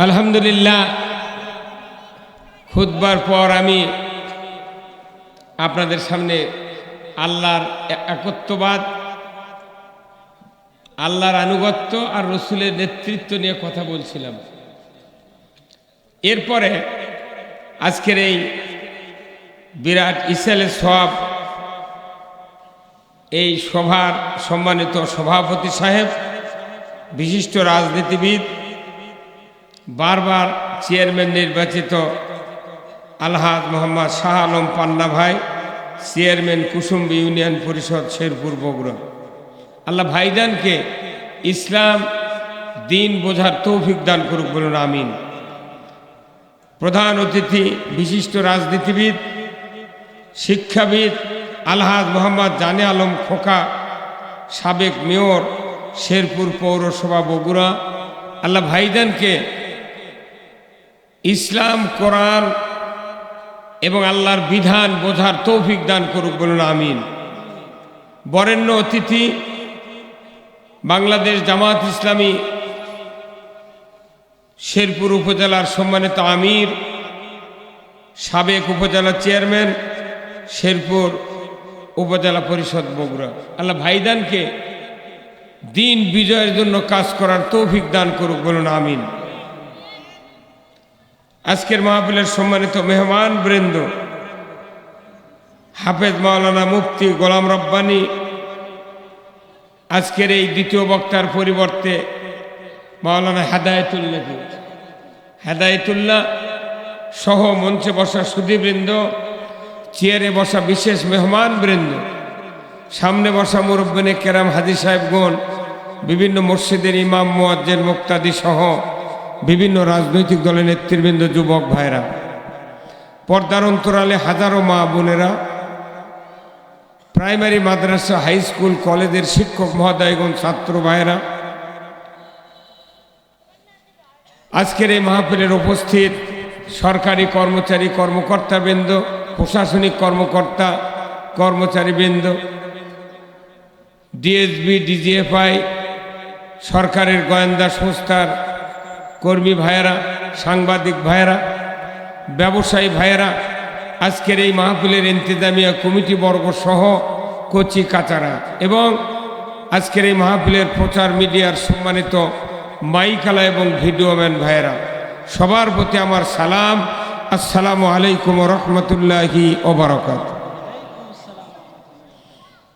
আলহামদুলিল্লাহ, খুতবার পর আমি আপনাদের সামনে আল্লাহর একত্ববাদ, আল্লাহর আনুগত্য আর রসুলের নেতৃত্ব নিয়ে কথা বলছিলাম। এরপরে আজকের এই বিরাট ইসালে সওয়াব এই সভার সম্মানিত সভাপতি সাহেব, বিশিষ্ট রাজনীতিবিদ, বারবার চেয়ারম্যান নির্বাচিত আলহাজ মোহাম্মদ শাহ আলম পান্না ভাই, চেয়ারম্যান কুসুম্বি ইউনিয়ন পরিষদ শেরপুর বগুড়া, আল্লাহ ভাইজানকে ইসলাম দিন বোঝার তৌফিক দান করুক, বলুন আমিন। প্রধান অতিথি বিশিষ্ট রাজনীতিবিদ, শিক্ষাবিদ আলহাজ মোহাম্মদ জানে আলম খোকা, সাবেক মেয়র শেরপুর পৌরসভা বগুড়া, আল্লাহ ভাইজানকে ইসলাম, কোরআন এবং আল্লাহর বিধান বোঝার তৌফিক দান করুক, বলুন আমিন। বরেণ্য অতিথি বাংলাদেশ জামাত ইসলামী শেরপুর উপজেলার সম্মানিত আমির, সাবেক উপজেলা চেয়ারম্যান শেরপুর উপজেলা পরিষদ বগুড়া, আল্লাহ ভাইজানকে দিন বিজয়ের জন্য কাজ করার তৌফিক দান করুক, বলুন আমিন। আজকের মাহফিলের সম্মানিত মেহমান বৃন্দ, হাফেজ মাওলানা মুফতি গোলাম রব্বানী আজকের এই দ্বিতীয় বক্তার পরিবর্তে মাওলানা হেদায়েতুল্লাহ সহ মঞ্চে বসা সুধীবৃন্দ, চেয়ারে বসা বিশেষ মেহমান বৃন্দ, সামনে বসা মুরব্বিনে কেরাম হাজী সাহেবগণ, বিভিন্ন মসজিদের ইমাম, মুয়াজ্জিন, মুক্তাদি সহ বিভিন্ন রাজনৈতিক দলের নেতৃবৃন্দ, যুবক ভাইরা, পর্দার অন্তরালে হাজারো মা বোনেরা, প্রাইমারি, মাদ্রাসা, হাই স্কুল, কলেজের শিক্ষক মহোদয়গণ, ছাত্র ভাইরা, আজকের এই মাহফিলের উপস্থিত সরকারি কর্মচারী, কর্মকর্তাবৃন্দ, প্রশাসনিক কর্মকর্তা, কর্মচারীবৃন্দ, ডিএসবি, ডিজিএফআই, সরকারের গোয়েন্দা সংস্থার কর্মী ভাইয়েরা, সাংবাদিক ভাইয়েরা, ব্যবসায়ী ভাইয়েরা, আজকের এই মাহফিলের ইন্তেজামিয়া কমিটি বর্গ সহ কচি কাচারা এবং আজকের এই মাহফিলের প্রচার মিডিয়ার সম্মানিত মাইকালা এবং ভিডিওম্যান ভাইয়েরা, সবার প্রতি আমার সালাম। আসসালামু আলাইকুম রহমতুল্লাহি ওয়া বারাকাতুহু।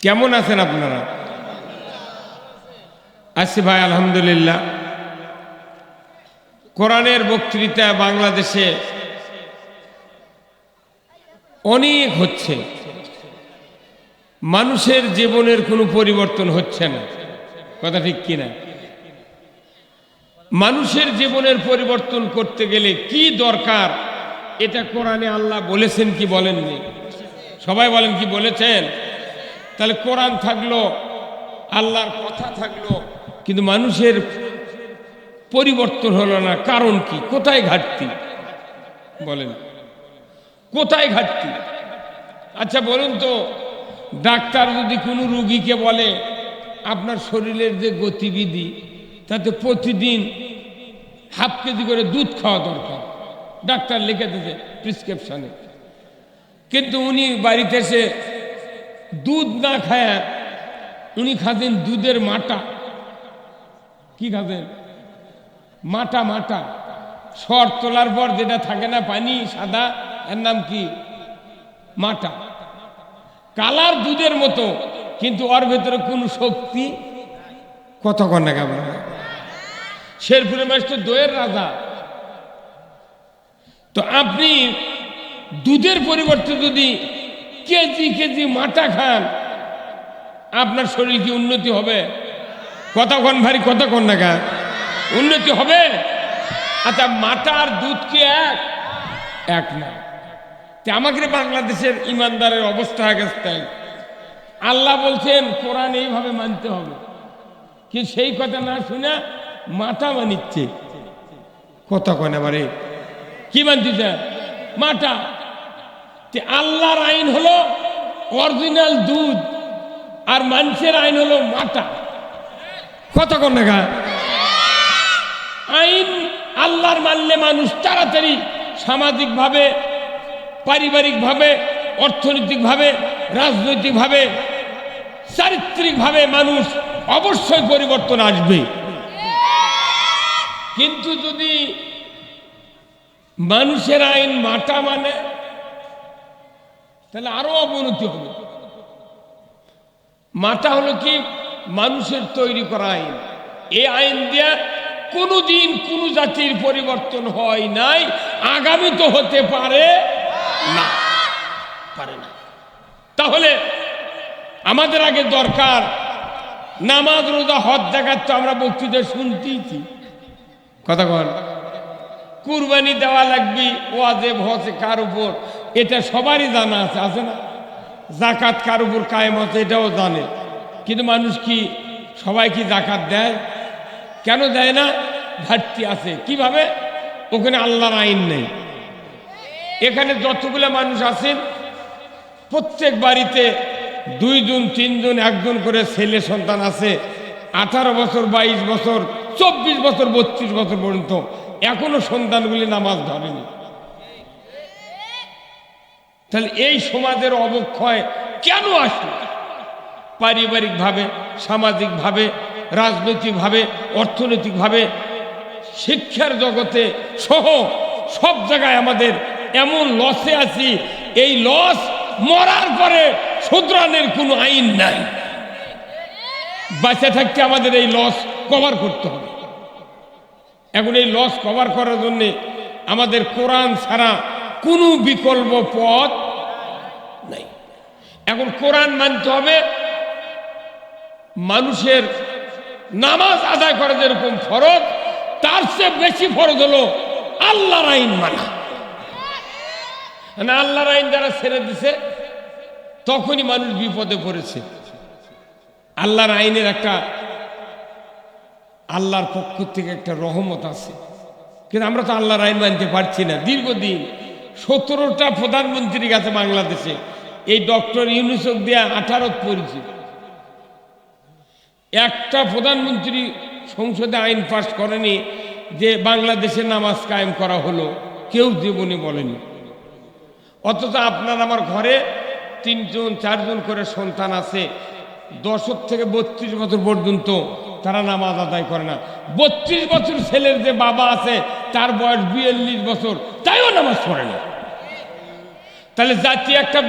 কেমন আছেন আপনারা? আছি ভাই, আলহামদুলিল্লাহ। কোরআনের বক্তৃতা বাংলাদেশে অনেক হচ্ছে, মানুষের জীবনের কোনো পরিবর্তন হচ্ছে না, কথা ঠিক কিনা? মানুষের জীবনের পরিবর্তন করতে গেলে কি দরকার, এটা কোরআনে আল্লাহ বলেছেন কি বলেননি? সবাই বলেন কি বলেছেন? তাহলে কোরআন থাকলো, আল্লাহর কথা থাকলো, কিন্তু মানুষের পরিবর্তন হলো না, কারণ কি? কোথায় ঘাটতি বলেন, কোথায় ঘাটতি? আচ্ছা বলুন তো, ডাক্তার যদি কোনো রোগীকে বলে আপনার শরীরের যে গতিবিধি, তাতে প্রতিদিন হাফ কেজি করে দুধ খাওয়া দরকার, ডাক্তার লিখে দিতে প্রেসক্রিপশনে, কিন্তু উনি বাড়িতে এসে দুধ না খায়, উনি খাতেন দুধের মাটা। কি খাতেন? মাটা। মাটা সর তোলার পর যেটা থাকে না পানি সাদা, এর নাম কি? মাটা। কালার দুধের মতো, কিন্তু ওর ভেতরে কোনো শক্তি, কতক্ষণ না কেমন। শেরপুরে মাস তো দইয়ের রাজা। তো আপনি দুধের পরিবর্তে যদি কেজি কেজি মাটা খান, আপনার শরীর কি উন্নতি হবে? কতক্ষণ ভারী, কতক্ষণ না গা উন্নতি হবে? আচ্ছা, মাটা আর দুধ কি এক না? আমাকে বাংলাদেশের ইমানদারের অবস্থা হয়ে গেছে তাই। আল্লাহ বলছেন কোরআন এইভাবে মানতে হবে, কি সেই কথা না শুনে মাটা মানিচ্ছে। কতক্ষণ এবারে কি মানতেছে? মাটা। আল্লাহর আইন হলো অরিজিনাল দুধ, আর মানুষের আইন হলো মাটা। কতক্ষণ না আইন আল্লাহর মানলে মানুষ তাড়াতাড়ি সামাজিকভাবে, পারিবারিকভাবে, অর্থনৈতিকভাবে, রাজনৈতিকভাবে, চারিত্রিকভাবে মানুষ অবশ্যই পরিবর্তন আসবে। কিন্তু যদি মানুষের আইন মাটা মানে, তাহলে আরো অবনতি হবে। মাটা হলো কি? মানুষের তৈরি করা আইন। এই আইন দিয়ে কোনোদিন কোনো জাতির পরিবর্তন হয় নাই, আগামী তো হতে পারে না, পারে না। তাহলে আমাদের আগে দরকার নামাজ, রোজা, হজ, যাকাত তো আমরা বক্তৃতা শুনতেইছি, কথা কন। কুরবানি দেওয়া লাগবে, ওয়াজিব হচ্ছে কার উপর, এটা সবারই জানা আছে, আছে না? জাকাত কার উপর কায়েম হচ্ছে এটাও জানে। কিন্তু মানুষ কি, সবাই কি জাকাত দেয়? কেন দেয় না? ঘাটতি আছে। কিভাবে? ওখানে আল্লাহর আইন নেই। এখানে যতগুলো মানুষ আছেন প্রত্যেক বাড়িতে 2 জন 3 জন 1 জন করে ছেলে সন্তান আছে। 18 বছর, 22 বছর, 24 বছর, 32 বছর পর্যন্ত এখনো সন্তানগুলি নামাজ ধরেনি। তাহলে এই সমাজের অবক্ষয় কেন আসলো? পারিবারিকভাবে, সামাজিকভাবে, রাজনৈতিকভাবে, অর্থনৈতিকভাবে, শিক্ষার জগতে সহ সব জায়গায় আমাদের এমন লসে আছি, এই লস মরার পরে শুধরানোর কোনো আইন নাই। বাঁচে থাকতে আমাদের এই লস কভার করতে হবে। এখন এই লস কভার করার জন্যে আমাদের কোরআন ছাড়া কোনো বিকল্প পথ নাই। এখন কোরআন মানতে হবে। মানুষের নামাজ আদায় করা যেরকম ফরজ, তার চেয়ে বেশি ফরজ হলো আল্লাহর আইন মানা। মানে আল্লাহর আইন যারা ছেড়ে দিছে তখনই মানুষ বিপদে পড়েছে। আল্লাহর আইনের একটা, আল্লাহর পক্ষ থেকে একটা রহমত আছে, কিন্তু আমরা তো আল্লাহর আইন মানতে পারছি না। দীর্ঘদিন 17টা প্রধানমন্ত্রী গেছে বাংলাদেশে, এই ডক্টর ইউনূস দিয়া 18 পড়েছে। একটা প্রধানমন্ত্রী সংসদে আইন পাস করেনি যে বাংলাদেশে নামাজ কায়েম করা হলো, কেউ জীবনে বলেনি। অথচ আপনার আমার ঘরে 3 জন 4 জন করে সন্তান আছে, 10 থেকে 32 বছর পর্যন্ত তারা নামাজ আদায় করে না। 32 বছর ছেলের যে বাবা আছে তার বয়স 42 বছর, তাইও নামাজ পড়ে না। তাহলে জাতি একটা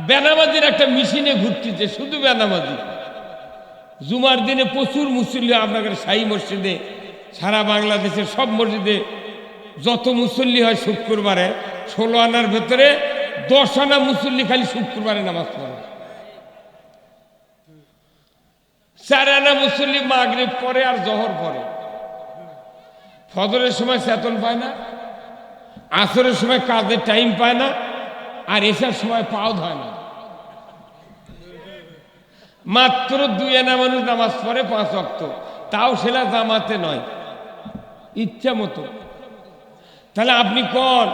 বেনামাজির একটা মেশিনে ঘুরতেছে, শুধু বেনামাজি। জুমার দিনে প্রচুর মুসল্লি আপনাদের শাহী মসজিদে, সারা বাংলাদেশের সব মসজিদে যত মুসল্লি হয় শুক্রবারে 16 আনার ভেতরে 10 আনা মুসল্লি খালি শুক্রবারে নামাজ পড়ে। 4 আনা মুসল্লি মাগরিব পরে আর জোহর পরে। ফজরের সময় চেতন পায় না, আসরের সময় কাজের টাইম পায় না, আর এসার সময় পাও হয় না। মাত্র 2 আনা মানুষ নামাজ পড়ে 5 ওয়াক্ত, তাও সেটা জামাতে নয়, ইচ্ছা মতো। তাহলে আপনি কোন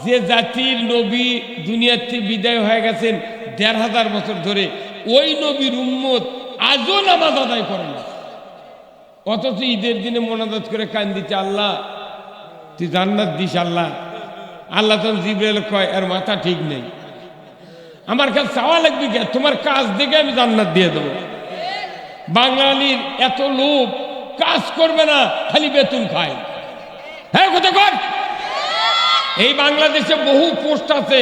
যে জাতির নবী দুনিয়াতে বিদায় হয়ে গেছেন 1500 বছর ধরে, ওই নবীর উম্মত আজও নামাজ আদায় করে না। অথচ ঈদের দিনে মোনাজাত করে কান্দিছে, আল্লাহ তুই জান্নাত দিস। আল্লাহ আল্লাহ তখন জিবরাইল কয়, এর মাথা ঠিক নেই, আমার কাছে চাওয়া লাগবে কে? তোমার কাজ দেখে আমি জান্নাত দিয়ে দেবো। বাঙালির এত লোভ, কাজ করবে না, খালি বেতন খায়। হ্যাঁ কথা কর। এই বাংলাদেশে বহু পোস্ট আছে,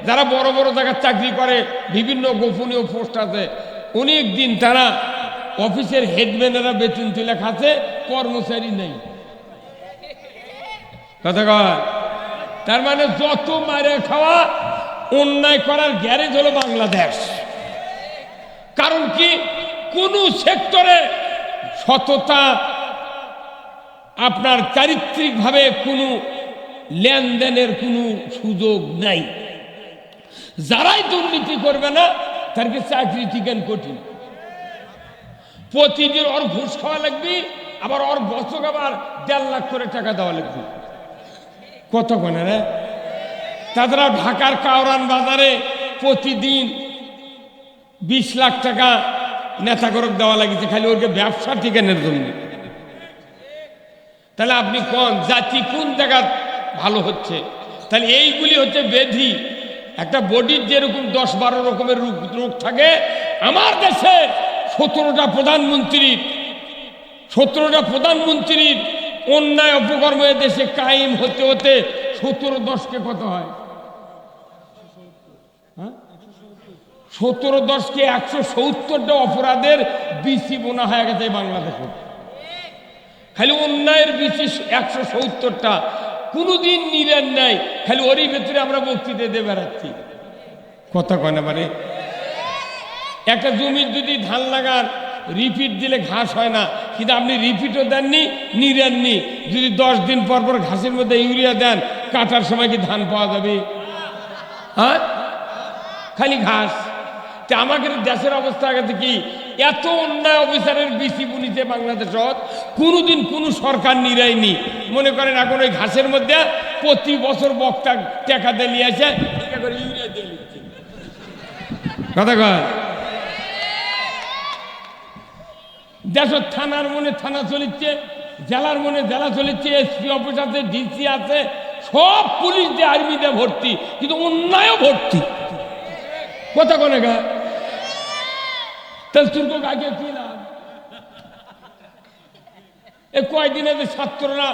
যারা বড় বড় জায়গায় চাকরি করে, বিভিন্ন গোপনীয় পোস্ট আছে। অনেক দিন তারা অফিসের হেডম্যানেরা বেতন তুলে খাচ্ছে, কর্মচারী নেই, কথা কয়। তার মানে যত মারে খাওয়া, অন্যায় করার গ্যারেজ হলো বাংলাদেশ। কারণ কি? কোন সেক্টরে সততা, আপনার চারিত্রিকভাবে কোনো লেনদেনের কোনো সুযোগ নাই। যারাই দুর্নীতি করবে না তাদেরকে চাকরি ঠিকান কঠিন। প্রতিদিন ওর ঘুষ খাওয়া লাগবে, আবার ওর বছর আবার 1.5 লাখ করে টাকা দেওয়া লাগবে। কত কোনে রে? তাছাড়া ঢাকার কাউরান বাজারে প্রতিদিন 20 লাখ টাকা নেতাকরক দেওয়া লাগিছে খালি ওকে ব্যবসা টিকানোর জন্য। তাহলে আপনি কোন জাতি কোন জায়গা ভালো হচ্ছে? তাহলে এইগুলি হচ্ছে ব্যাধি। একটা বডির যেরকম 10-12 রকমের রোগ থাকে, আমার দেশে 17টা প্রধানমন্ত্রীর অন্যায় অপকর্ম দেশে কায়েম হতে হতে 17-10কে কত হয়? 17-10কে 170টা অপরাধের বিচি বোনা হয়ে গেছে বাংলাদেশে। খালি অন্যায়ের বিচি 170টা, কোনোদিন নিরেন নাই, খালি ওরই ভেতরে আমরা বক্তৃতা দিয়ে বেড়াচ্ছি। কথা কয় না মানে? একটা জমির যদি ধান লাগান, রিপিট দিলে ঘাস হয় না, কিন্তু আপনি রিপিটও দেননি, নিরেননি। যদি 10 দিন পর পর ঘাসের মধ্যে ইউরিয়া দেন, কাটার সময় কি ধান পাওয়া যাবে? হ্যাঁ, খালি ঘাস। তা আমাদের দেশের অবস্থা গেছে কি, এত অন্যায় অফিসারের বিসি বুনিতে বাংলাদেশত কোনোদিন কোনো সরকার নিরায়নি। মনে করেন এখন ওই ঘাসের মধ্যে প্রতি বছর বক্তা টাকা দিয়ে নিয়ে আসে, ইউরিয়া দিয়ে নিচ্ছে। কথা কয়? দেশের থানার মনে থানা চলিচ্ছে, জেলার মনে জেলা চলিচ্ছে, এসপি অফিস আছে, ডিসি আছে, সব পুলিশ দিয়ে আর্মি দিয়ে ভর্তি, কিন্তু অন্যায়ও ভর্তি। কথা কনে গা? তাহলে তুর্ক আগে কি না? কয়েকদিনে যে ছাত্ররা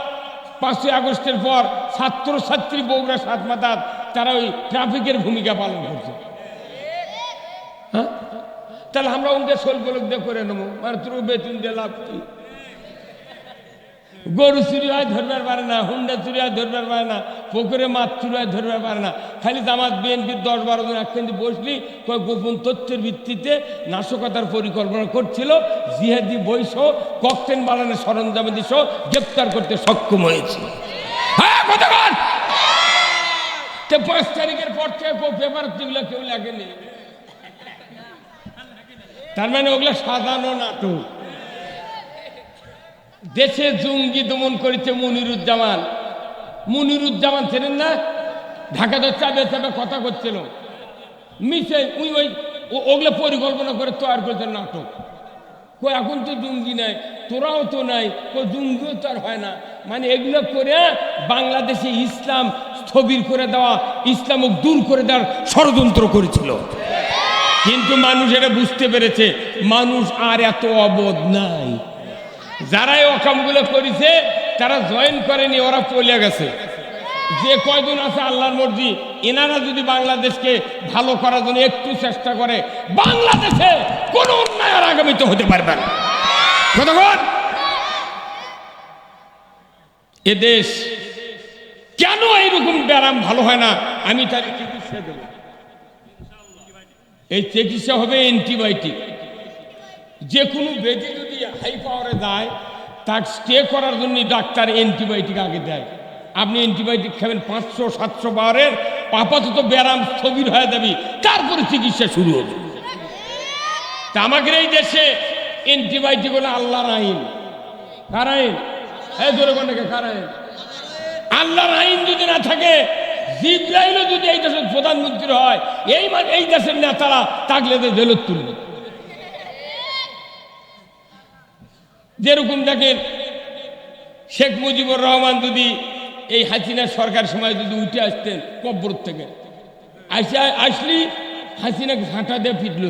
5ই আগস্টের পর ছাত্রছাত্রী বগুড়া সাত মাথা তারা ওই ট্রাফিকের ভূমিকা পালন করছে। হ্যাঁ, তাহলে আমরা ওদের শোলগোলক দিয়ে করে নেবো, মানে তোর বেতন দিয়ে লাভ কি? গরু চুরি হয় ধরবার পারে না, হুন্ডা চুরি হয় ধরবার পারে না, পুকুরে মাছ চুরি হয় ধরবার পারে না। খালি জামাত বিএনপির 10-12 জন একখানে বসলি গোপন তথ্যের ভিত্তিতে নাশকতার পরিকল্পনা করছিল, জিহাদি বৈশ ককটেল বানানোর সরঞ্জাম দিস গ্রেপ্তার করতে সক্ষম হয়েছে। হ্যাঁ, কতক্ষণ 5 তারিখের পর থেকে পেপার যেগুলো কেউ লাগেনি, তার মানে ওগুলো সাজানো নাটক। দেশে জঙ্গি দমন করেছে মনিরুজ্জামান ছিলেন না, ঢাকাতে চাবে চাবে কথা করছিল, মিশে ওই ওগুলো পরিকল্পনা করে তৈরি করেছে নাটক। এখন তো জঙ্গি নাই, তোরাও তো নাই, জঙ্গিও তো আর হয় না। মানে এগুলো করে বাংলাদেশে ইসলাম স্থবির করে দেওয়া, ইসলামকে দূর করে দেওয়ার ষড়যন্ত্র করেছিল। কিন্তু মানুষ এটা বুঝতে পেরেছে, মানুষ আর এত অবোধ নাই। যারা এই অকামগুলো করেছে তারা জয়েন করেনি, ওরা পলে গেছে। যে কয়জন আছে আল্লাহর মর্জি, এনারা যদি বাংলাদেশকে ভালো করার জন্য একটু চেষ্টা করে, বাংলাদেশে কোনো অন্যায় আর আগামীতে হতে পারবে না। কতক্ষণ এদেশ কেন এইরকম ব্যারাম ভালো হয় না, আমি তার চিকিৎসা দেব। এই চিকিৎসা হবে অ্যান্টিবায়োটিক। যে কোনো ব্যাধি যদি হাই পাওয়ারে যায়, তার স্টে করার জন্য ডাক্তার অ্যান্টিবায়োটিক আগে দেয়। আপনি অ্যান্টিবায়োটিক খাবেন 500-700 পাওয়ারের, আপাতত ব্যারাম স্থবির হয়ে যাবে, তারপরে চিকিৎসা শুরু হবে। তা আমাদের এই দেশে অ্যান্টিবায়োটিক হলো আল্লাহর আইন। কার আইন? এই ধরে কোন কার আইন? আল্লাহর আইন যদি না থাকে, জিবরাইলও যদি এই দেশের প্রধানমন্ত্রী হয়, এই দেশের নেতারা তাগলে জেলত তুলবে। যেরকম দেখেন শেখ মুজিবুর রহমান যদি এই হাসিনার সরকার সময় যদি উঠে আসতেন কব্বর থেকে, আসলি হাসিনাকে ঝাঁটা দিয়ে পিটল।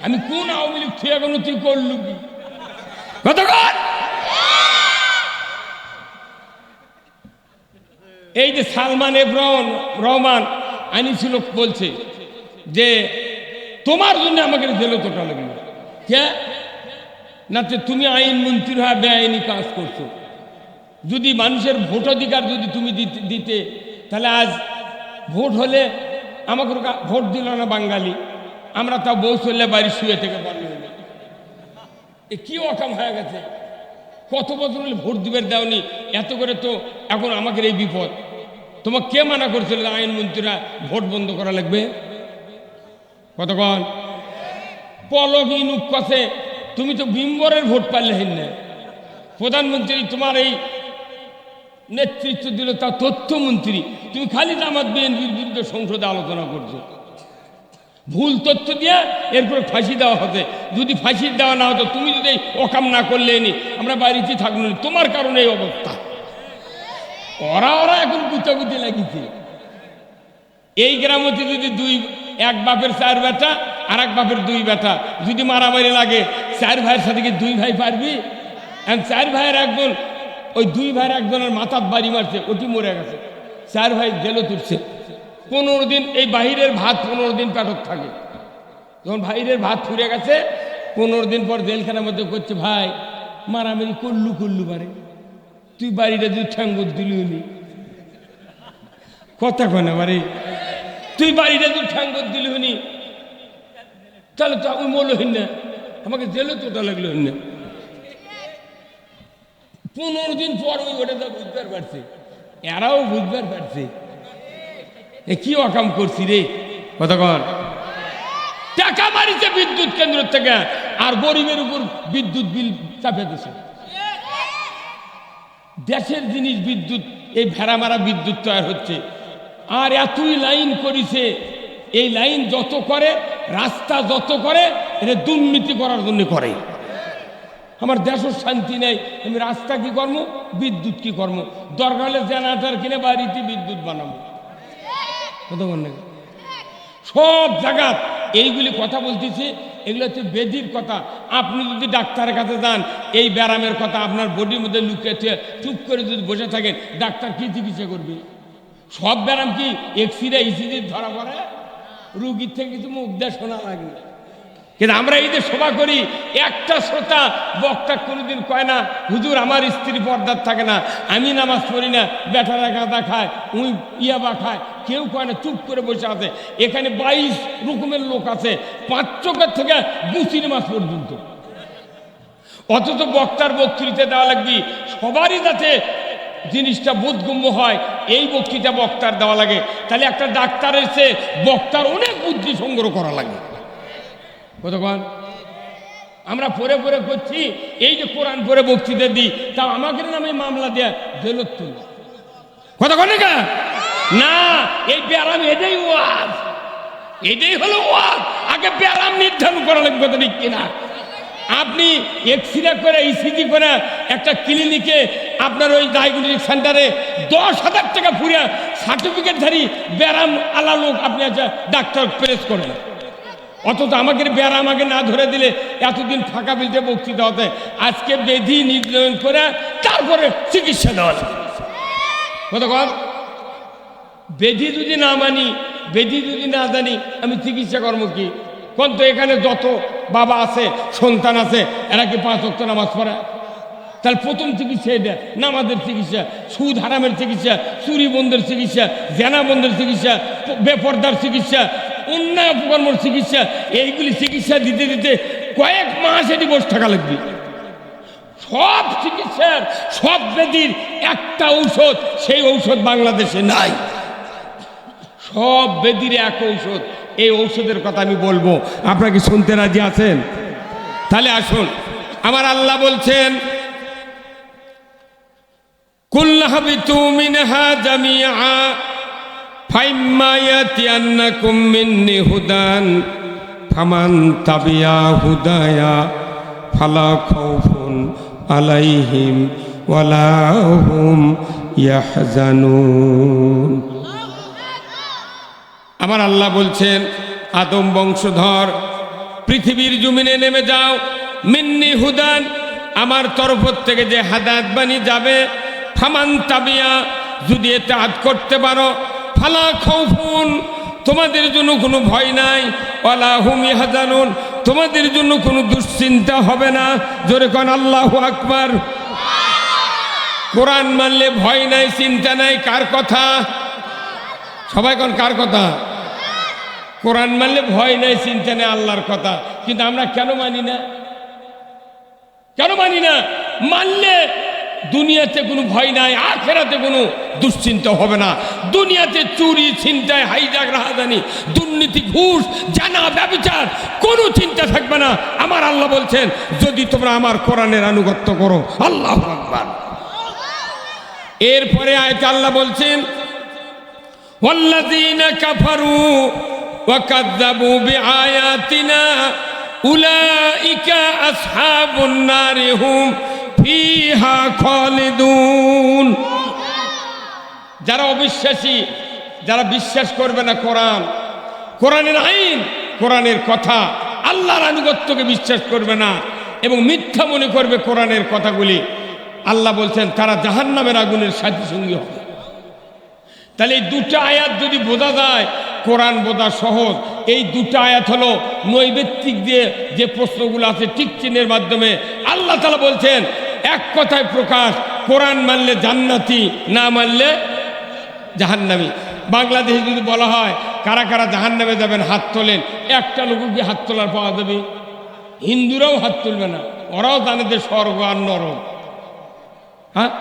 আমি কোন আওয়ামী লীগ থেকে এখন তুই করলু কি? কতক্ষণ এই যে সালমান রহমান আনিছিল বলছে যে তোমার জন্য আমাকে জেলে তোটা লাগলো। কে না, তুমি আইন মন্ত্রী হয়ে বেআইনি কাজ করছো। যদি মানুষের ভোটাধিকার যদি তুমি দিতে, তাহলে আজ ভোট হলে আমাকে ভোট দিল না বাঙালি, আমরা তা বউ চললে বাড়ি শুয়ে থেকে বন্ধ হইলে এ কি অকাম হয়ে গেছে। কত বছর হলে ভোট দিবের দেওনি, এত করে তো এখন আমাদের এই বিপদ। তোমার কে মানা করছিল আইন মন্ত্রীরা ভোট বন্ধ করা লাগবে? কতক্ষণ পলক ইনুক কষে, তুমি তো বিম্বরের ভোট পারলে হেন না। প্রধানমন্ত্রী তোমার এই নেতৃত্ব দিল, তা তথ্যমন্ত্রী, তুমি খালি জামাত বিএনপির বিরুদ্ধে সংসদে আলোচনা করছো। ভুল তথ্য দিয়া এরপরে ফাঁসি দেওয়া হতে। যদি ফাঁসি দেওয়া না হতো, তুমি যদি অকাম না করলে নি, আমরা বাড়িতে থাকবো না, তোমার কারণে এই অবস্থা। ওরা এখন গুতাগুতি লাগিয়েছে। এই গ্রামতে যদি এক বাপের 4 বেটা আর এক বাপের 2 বেটা যদি মারামারি লাগে, 4 ভাইয়ের সাথে কি 2 ভাই পারবি? 4 ভাইয়ের একজন, ওই 2 ভাইয়ের একজনের মাথার বাড়ি মারছে, ওটি মরে গেছে, 4 ভাই জেলে তুলছে 15 দিন। এই বাহিরের ভাত 15 দিন পেটক থাকে। যখন বাহিরের ভাত ফুরে গেছে, 15 দিন পর জেলখানার মধ্যে করছে, ভাই মারামারি করলু পারে, তুই বাড়িটা তুই ঠ্যাঙ্গুর দিলি, কথা কয় না বাড়ি, তুই বাড়িটা তুই ঠ্যাঙ্গুর দিলি, তাহলে তো আমি মলহীন না, আমাকে জেলে তোটা লাগলো না। 15 দিন পর ওই ওটা বুঝবার পারছে, এরাও বুঝবার পারছে এ কি অকাম করছি রে। কতক্ষণ টাকা মারিছে বিদ্যুৎ কেন্দ্র থেকে, আর গরিবের উপর বিদ্যুৎ বিল চাপে দিছে। দেশের জিনিস বিদ্যুৎ, এই ভেড়া মারা বিদ্যুৎ তৈরি হচ্ছে, আর এতই লাইন করেছে। এই লাইন যত করে, রাস্তা যত করে, এটা দুর্নীতি করার জন্য করে। আমার দেশের শান্তি নেই, আমি রাস্তা কি কর্ম, বিদ্যুৎ কি কর্ম, দরকার হলে জেনারেটর কিনে বাড়িতে বিদ্যুৎ বানাবো। কতক্ষণ নাকি সব জায়গা এইগুলি কথা বলতেছি, এগুলো হচ্ছে বেদির কথা। আপনি যদি ডাক্তারের কাছে যান, এই ব্যায়ামের কথা আপনার বডির মধ্যে লুকিয়েছে, চুপ করে যদি বসে থাকেন, ডাক্তার কি চিকিৎসা করবে? সব ব্যায়াম কি এক্সরে ইসিজি ধরা পড়ে? রুগীর থেকে কিছু মুখ দিয়ে শোনা লাগে। কিন্তু আমরা এই যে সভা করি, একটা শ্রোতা বক্তা কোনোদিন কয় না, হুজুর আমার স্ত্রী পর্দার থাকে না, আমি নামাজ পড়ি না, বেটারা গাঁদা খায়, উই ইয়াবা খায়, কেউ কয় না, চুপ করে বসে আছে। এখানে 22 রকমের লোক আছে, 5 চোখের থেকে গুচির মাছ পর্যন্ত। অথচ বক্তার বক্তৃতা দেওয়া লাগবে সবারই যাতে জিনিসটা বোধগম্য হয়, এই বক্তৃতা বক্তার দেওয়া লাগে। তাহলে একটা ডাক্তারের চেয়ে বক্তার অনেক বুদ্ধি সংগ্রহ করা লাগে। কতক্ষণ আমরা পরে করছি, এই যে কোরআন পরে বক্তৃতা দিই, তা আমাকে নামে মামলা দেয়া জেলত তুল। কতক্ষণ না, এই ব্যায়াম এটাই ওয়াজ, এটাই হলো ওয়াজ। আগে ব্যায়াম নির্ধারণ করা লাগবে, কথা ঠিক কিনা? আপনি এক্সরে করে ইসিজি করে একটা ক্লিনিকে, আপনার ওই ডায়াগনস্টিক সেন্টারে 10,000 টাকা পুরিয়া সার্টিফিকেটধারী ব্যায়াম আলা লোক আপনি একটা ডাক্তার প্রেস করেন। অথচ আমাকে ব্যায়াম আমাকে না ধরে দিলে এতদিন ফাঁকা বিলতে বক্তৃতা হতে। আজকে বেধি নির্ণয়ন করে তারপরে চিকিৎসা দেওয়া লাগে। কতক্ষণ বেধি যদি না মানি, বেধি যদি না জানি, আমি চিকিৎসা কর্ম কি? কোন তো এখানে যত বাবা আছে, সন্তান আছে, এরা কি 5 ওয়াক্ত নামাজ পড়ে? তাহলে প্রথম চিকিৎসা এটা নামাজের চিকিৎসা, সুদ হারামের চিকিৎসা, চুরি বন্ধের চিকিৎসা, জেনা বন্ধের চিকিৎসা, বেপর্দার চিকিৎসা, অন্যায় অপকর্মর চিকিৎসা। এইগুলি চিকিৎসা দিতে দিতে কয়েক মাস এটি বসে থাকা লাগবে। সব চিকিৎসার, সব ব্যাধির একটা ঔষধ, সেই ঔষধ বাংলাদেশে নাই। সব ব্যাধির এক ঔষধ। এই ঔষধের কথা আমি বলবো, আপনারা কি শুনতে রাজি আছেন? তাহলে আসুন, আমার আল্লাহ বলছেন, কুল্লাহাবিতু মিনহা জামিআ ফাইম্মা ইয়াতিয়ান্নাকুম মিন্নি হুদান ফামান তাবিয়া হুদায়া ফালা খাউফুন আলাইহিম ওয়ালা হুম ইয়াহজানুন। আমার আল্লাহ বলছেন, আদম বংশধর পৃথিবীর জমিনে নেমে যাও, মিন্নি হুদান, আমার তরফ থেকে যে হাদায়াত বাণী যাবে, ফামান তাবিয়া, যদি ইতাআত করতে পারো, ফালা খাউফুন, তোমাদের জন্য কোনো ভয় নাই, ওয়ালা হুম ইয়াহজানুন, তোমাদের জন্য কোনো দুশ্চিন্তা হবে না। জোরে কোন আল্লাহু আকবার। কোরআন মানলে ভয় নাই, চিন্তা নাই, কার কথা? সবাই কোন কার কথা? কোরআন মানলে ভয় নাই, চিন্তা নেই, আল্লাহর কথা। কিন্তু আমরা কেন মানি না? কেন মানি না? মানলে দুনিয়াতে কোনো ভয় নাই, আখিরাতে কোনো দুশ্চিন্তা হবে না। দুনিয়াতে চুরি, ছিনতাই, হাইজাক, রাহাজানি, দুর্নীতি, ঘুষ, জানা, ব্যভিচার, কোনো চিন্তা থাকবে না। আমার আল্লাহ বলছেন, যদি তোমরা আমার কোরআনের আনুগত্য করো। আল্লাহু আকবার। এরপরে আয়াতে আল্লাহ বলছেন, ওয়াল্লাযীনা কাফারু ওয়া কাযযাবু বিআয়াতিনা উলাইকা আসহাবুন নারি হুম ফিহা খালিদুন। যারা অবিশ্বাসী, যারা বিশ্বাস করবে না কোরআন, কোরআনের আইন, কোরআনের কথা, আল্লাহর আনুগত্যকে বিশ্বাস করবে না এবং মিথ্যা মনে করবে কোরআনের কথাগুলি, আল্লাহ বলছেন তারা জাহান্নামের আগুনের সাথী সঙ্গী হবে। তাহলে এই দুটো আয়াত যদি বোঝা যায়, কোরআন বোঝা সহজ। এই দুটো আয়াত হলো নৈবেত্তিক দিয়ে যে প্রশ্নগুলো আছে টিক চিহ্নের মাধ্যমে আল্লাহ তাআলা বলছেন এক কথায় প্রকাশ, কোরআন মানলে জান্নাতি, না মানলে জাহান্নামী। বাংলাদেশে যদি বলা হয় কারা কারা জাহান্নামে যাবেন হাত তোলেন, একটা লোক কি হাত তোলার পাওয়া যাবে? হিন্দুরাও হাত তুলবে না, ওরাও জানে যে স্বর্গ আর নরক। হ্যাঁ,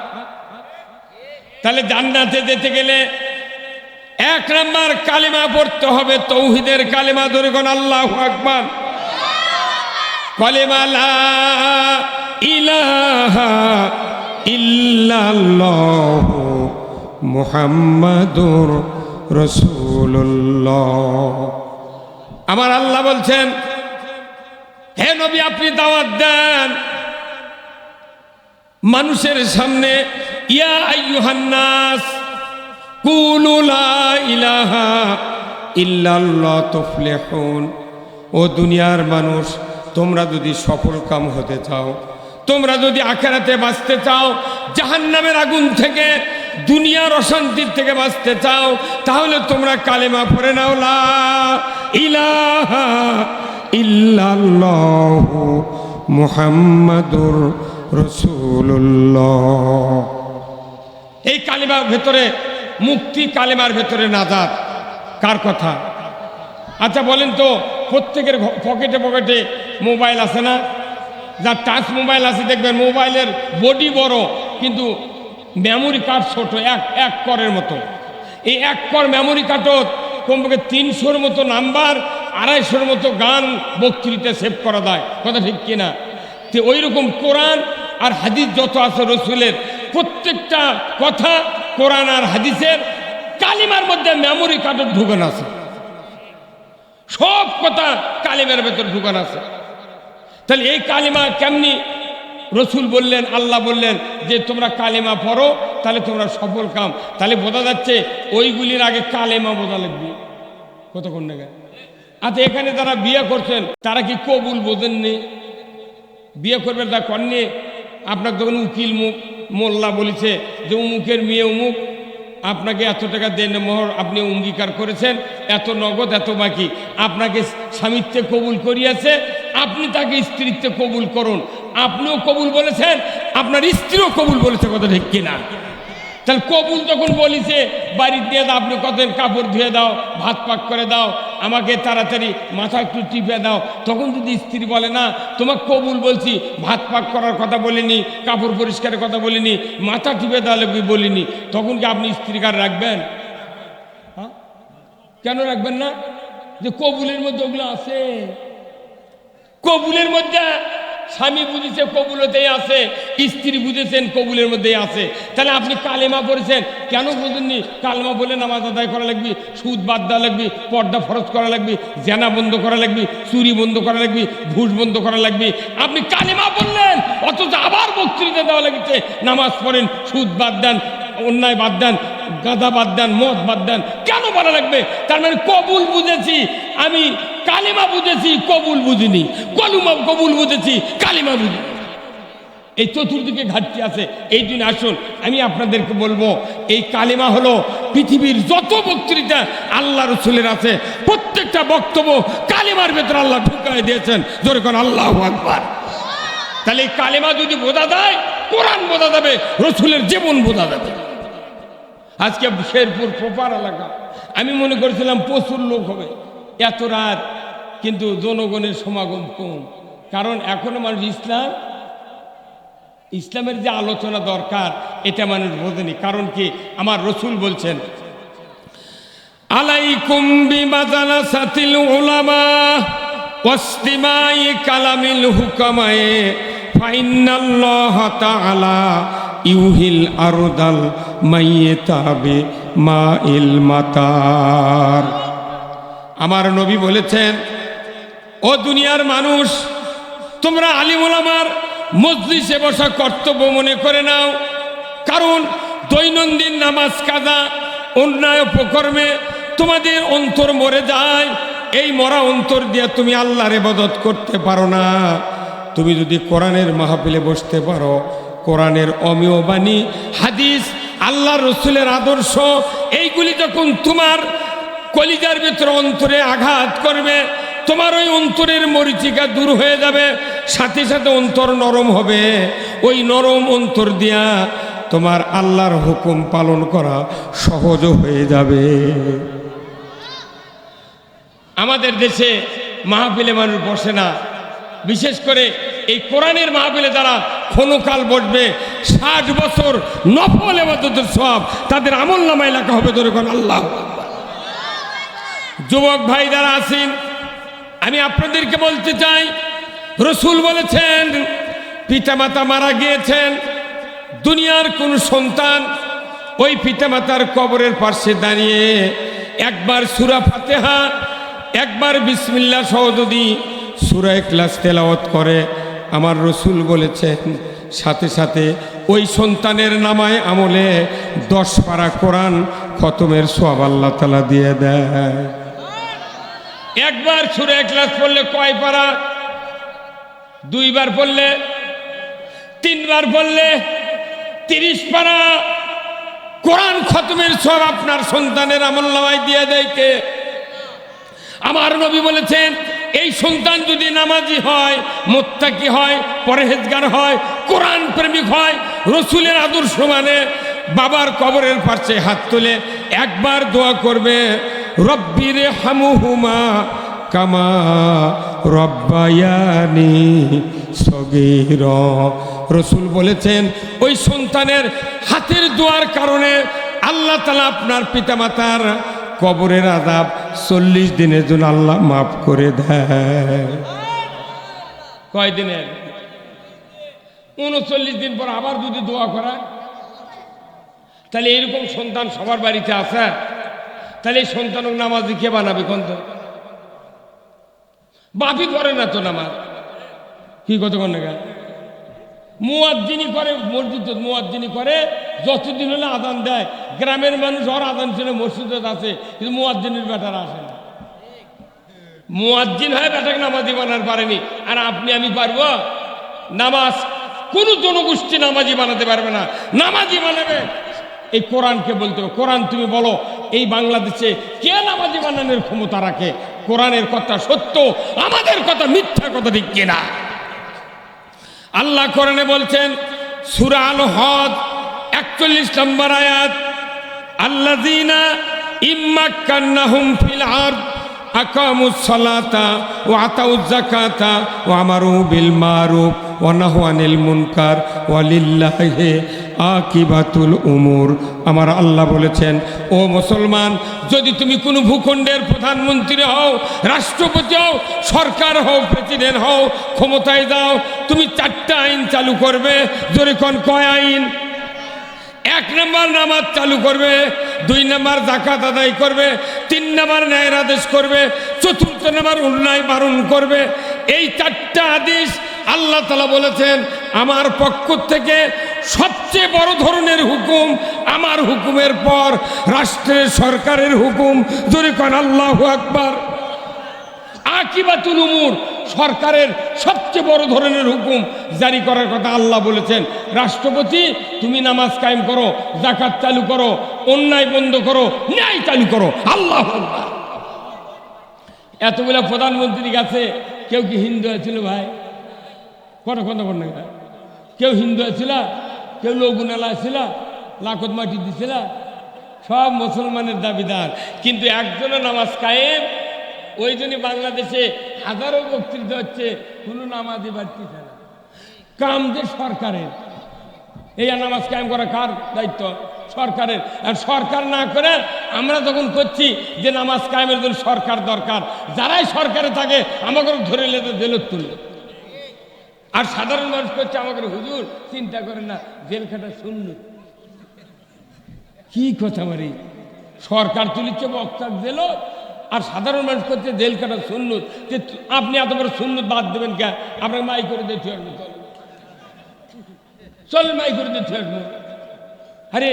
তাহলে জান্নাতে যেতে গেলে এক নাম্বার কালিমা পড়তে হবে, তৌহিদের কালিমা। ধরে কোন আল্লাহু আকবার। কালিমা লা ইলাহা ইল্লাল্লাহ মুহাম্মাদুর রাসূলুল্লাহ। আমার আল্লাহ বলছেন, হে নবী আপনি দাওয়াত দেন মানুষের সামনে, ইয়া আইয়ুহান নাস কুলু লা ইলাহা ইল্লাল্লাহ তুফলিহুন। ও দুনিয়ার মানুষ, তোমরা যদি সফল কাম হতে চাও, তোমরা যদি আখিরাতে বাঁচতে চাও, জাহান্নামের আগুন থেকে, দুনিয়ার অশান্তির থেকে বাঁচতে চাও, তাহলে তোমরা কালেমা পড়ে নাও, লা ইলাহা ইল্লাল্লাহ মুহাম্মাদুর রাসূলুল্লাহ। এই কালেমার ভেতরে মুক্তি, কালেমার ভেতরে নাজাত। কার কথা? আচ্ছা বলেন তো, প্রত্যেকের পকেটে পকেটে মোবাইল আছে না? যার টাচ মোবাইল আছে দেখবেন মোবাইলের বডি বড় কিন্তু মেমোরি কার্ড ছোট, এক করের মতো। এই এক কর মেমোরি কার্ডত কমপক্ষে 300-র মতো নাম্বার, 250-র মতো গান বক্তৃতা সেভ করা যায়। কথা ঠিক কিনা? তো ওই রকম কোরআন আর হাদিস যত আছে রসুলের, প্রত্যেকটা কথা কোরআন আর হাদিসের কালিমার মধ্যে মেমোরি কার্ডের ঢুকান আছে। সব কথা কালিমার ভেতর ঢুকান আছে। তাহলে এই কালিমা কেমনি? রসুল বললেন, আল্লাহ বললেন যে তোমরা কালেমা পড়ো, তাহলে তোমরা সফল কাম। তাহলে বোঝা যাচ্ছে ওইগুলির আগে কালেমা বোঝা লাগবে। কতক্ষণ না? আচ্ছা এখানে যারা বিয়ে করছেন তারা কি কবুল বোঝেননি? বিয়ে করবেন তা করেননি? আপনার যখন উকিল মোল্লা বলেছে যে অমুকের মেয়ে অমুক, আপনাকে এত টাকা দেন মোহর, আপনি অঙ্গীকার করেছেন, এত নগদ এত বাকি, আপনাকে স্বামিত্বে কবুল করিয়াছে, আপনি তাকে স্ত্রীত্বে কবুল করুন। আপনিও কবুল বলেছেন, আপনার স্ত্রীও কবুল বলেছে। কথা ঠিক কিনা? তাহলে কবুল যখন বলিছে, বাড়ি দিয়ে দাও, আপনি কতেন কাপড় ধুয়ে দাও, ভাত পাক করে দাও, আমাকে তাড়াতাড়ি মাথা একটু টিপে দাও, তখন যদি স্ত্রী বলে না তোমাকে কবুল বলছি, ভাত পাক করার কথা বলিনি, কাপড় পরিষ্কারের কথা বলিনি, মাথা টিপে দেওয়া লাগবে বলিনি, তখন কি আপনি স্ত্রী কার রাখবেন? হ্যাঁ, কেন রাখবেন না? যে কবুলের মধ্যে ওগুলো আছে। কবুলের মধ্যে স্বামী বুঝেছে কবুলতেই আছে, স্ত্রী বুঝেছেন কবুলের মধ্যেই আছে। তাহলে আপনি কালেমা পড়েছেন, কেন বুঝেননি? কালেমা বলে নামাজ আদায় করা লাগবে, সুদ বাদ দেওয়া লাগবে, পর্দা ফরজ করা লাগবে, জেনা বন্ধ করা লাগবে, চুরি বন্ধ করা লাগবে, ঘুষ বন্ধ করা লাগবে। আপনি কালেমা বললেন, অথচ আবার বক্তৃতা দেওয়া লাগছে নামাজ পড়েন, সুদ বাদ দেন, অন্যায় বাদ দেন, গাঁদা বাদ দেন, মদ বাদ দেন। কেন বলা লাগবে? তার মানে কবুল বুঝেছি আমি, কালিমা বুঝেছি, কবুল বুঝিনি। কবুল বুঝেছি, কালিমা বুঝিনি। এই চতুর্দিকে ঘাটতি আছে। এই জন্য আসুন আমি আপনাদেরকে বলবো, এই কালিমা হলো পৃথিবীর যত বক্তৃতা আল্লাহ রসুলের আছে, প্রত্যেকটা বক্তব্য কালিমার ভেতরে আল্লাহ ঢুকাই দিয়েছেন। জোরে কোন আল্লাহু আকবার। তাহলে এই কালিমা যদি বোঝা যায়, কোরআন বোঝা যাবে, রসুলের জীবন বোঝা যাবে। আজকে শেরপুর প্রপার এলাকা, আমি মনে করেছিলাম প্রচুর লোক হবে, এত রাত, কিন্তু জনগণের সমাগম কম। কারণ এখনো মানুষ ইসলামের যে আলোচনা দরকার এটা মানুষ বোঝেনি। কারণ কি? আমার রসুল বলছেন, আলাইকুম বিমাজালাসাতিল উলামা ওয়াসতিমাই কালামিল হুকামায়ে ফাইন্নাল্লাহ তাআলা ইউহিল আরদাল মাইয়াতাবি মাইল মাতার। আমার নবী বলেছেন, ও দুনিয়ার মানুষ, তোমরা আলিম ওলামার মজলিসে বসা কর্তব্য মনে করে নাও, কারণ দৈনন্দিন নামাজ কাজা অন্যায় উপকর্মে তোমাদের অন্তর মরে যায়। এই মরা অন্তর দিয়ে তুমি আল্লাহর ইবাদত করতে পারো না। তুমি যদি কোরআনের মাহফিলে বসতে পারো, কোরআনের অমেয় বাণী, হাদিস, আল্লাহ রসুলের আদর্শ, এইগুলি যখন তোমার কলিজার ভিতরে অন্তরে আঘাত করবে, তোমার ওই অন্তরের মরিচিকা দূর হয়ে যাবে, সাথে সাথে অন্তর নরম হবে। ওই নরম অন্তর দিয়া তোমার আল্লাহর হুকুম পালন করা সহজ হয়ে যাবে। আমাদের দেশে মাহফিলে মানুষ বসে না, বিশেষ করে এই কোরআনের মাহফিলে যারা ক্ষণকাল বসবে, 60 বছর নফল ইবাদতের সওয়াব তাদের আমলনামায় লেখা হবে। ধরুন আল্লাহ। যুবক ভাই যারা আছেন, আমি আপনাদেরকে বলতে চাই, রসুল বলেছেন, পিতামাতা মারা গিয়েছেন, দুনিয়ার কোন সন্তান ওই পিতামাতার কবরের পাশে দাঁড়িয়ে একবার সূরা ফাতিহা, একবার বিসমিল্লাহ সহ যদি সূরা ইখলাস তেলাওয়াত করে, আমার রসুল বলেছেন সাথে সাথে ওই সন্তানের নামায় আমলে 10 পারা কোরআন খতমের সওয়াব আল্লাহ তাআলা দিয়ে দেয়। একবার সূরা ইখলাস পড়লে কয় পারা? 2 বার পড়লে, 3 বার পড়লে 30 পারা কোরআন খতমের সওয়াব আপনার সন্তানের আমলনামায় দিয়ে দেয় কে? আমার নবী বলেছেন, এই সন্তান যদি নামাজি হয়, মুত্তাকি হয়, পরহেজগার হয়, কোরআন প্রেমিক হয়, রসুলের আদর্শ মানে, বাবার কবরের পাশে হাত তুলে একবার দোয়া করবে, রব্বির হামুহুমা কামা রব্বায়ানি সগীরা। রসুল বলেছেন, ওই সন্তানের হাতের দোয়ার কারণে আল্লাহ তাআলা আপনার পিতামাতার কবরের আযাব 40 দিনের জন্য আল্লাহ মাফ করে দেয়। কয় দিনের? 39 দিন পর আবার যদি দোয়া করা, তাহলে এরকম সন্তান সবার বাড়িতে আছে। তাহলে এই সন্তানক নামাজি কে বানাবে? কোন তো বাপই করে না তো নামাজ। কি কতক্ষণ না মুয়াজ্জিনি করে, মসজিদ মুয়াজ্জিনি করে, যতদিন হলে আযান দেয়। গ্রামের মানুষ ওর আযান শুনে মসজিদে আছে, কিন্তু মুয়াজ্জিনের বেটারা আসে না। মুয়াজ্জিন হয় বেটাকে নামাজি বানাতে পারেনি, আর আপনি আমি পারবো? নামাজ কোন জনগোষ্ঠী নামাজি বানাতে পারবে না। নামাজি বানাবে এই কোরআনকে বলতে হবে। কোরআন তুমি বলো, এই বাংলাদেশে কে নামাজি বানানোর ক্ষমতা রাখে? কোরআনের কথা সত্য, আমাদের কথা মিথ্যা কথা, ঠিক কিনা? আল্লাহ কোরআনে বলছেন, সূরা আল হদ 41 নম্বর আয়াত, আল্লাযীনা ইম্মাক্কান্নাহুম ফিল আরদ আকামুস সালাতা ওয়া আতাউজ যাকাতা ওয়া আমারু বিল মারুফ ওয়া নাহু আনিল মুনকার ওয়া লিল্লাহি আকিবাতুল উমুর। আমার আল্লাহ বলেছেন, ও মুসলমান, যদি তুমি কোনো ভূখণ্ডের প্রধানমন্ত্রী হও, রাষ্ট্রপতি হও, সরকার হও, প্রেসিডেন্ট হও, ক্ষমতায় যাও, তুমি 4টা আইন চালু করবে। জোরে কোন কয় আইন? 1 নম্বর নামাজ চালু করবে, 2 নম্বর যাকাত আদায় করবে, 3 নম্বর ন্যায়ের আদেশ করবে, 4র্থ নম্বর অন্যায় বারণ করবে। এই 4টা আদেশ আল্লাহ তাআলা বলেছেন আমার পক্ষ থেকে সবচেয়ে বড় ধরনের হুকুম। আমার হুকুমের পর রাষ্ট্রের সরকারের হুকুম। জোরে কোন আল্লাহু আকবার। আকিবাতুল উমুর, সরকারের সবচেয়ে বড় ধরনের হুকুম জারি করার কথা আল্লাহ বলেছেন। রাষ্ট্রপতি, তুমি নামাজ কায়েম করো, যাকাত চালু করো, অন্যায় বন্ধ করো, ন্যায় চালু করো। আল্লাহু আকবার। এতগুলা প্রধানমন্ত্রীর কাছে কেউ কি হিন্দু হয়েছিল ভাই? কত কত কর না, কেউ হিন্দু হয়েছিল, কেউ লঘুনালা ছিল, লাখত মাটি দিছিল, সব মুসলমানের দাবিদার। কিন্তু একজনের নামাজ কায়েম, ওই জন্য বাংলাদেশে হাজারো বক্তৃতা হচ্ছে, কোনো নামাজই বাড়তেছে না। কাম যে সরকারের, এই নামাজ কায়েম করা কার দায়িত্ব? সরকারের। আর সরকার না করে আমরা যখন করছি যে নামাজ কায়েমের জন্য সরকার দরকার, যারাই সরকারে থাকে আমাকে ধরে লেতে জেলত তুলল। আর সাধারণ মানুষ করছে আমাকে, হুজুর চিন্তা করে না, জেল খাটা শূন্য। কি কথা বলি? সরকার তুলিচ্ছে বক্তার জেল, আর সাধারণ মানুষ করছে জেল কাটা সুন্নত, যে আপনি এত বড় সুন্নত বাদ দেবেন কে? আপনাকে মাই করে দিতে আসবো, চল মাই করে দিতে আসবো। আরে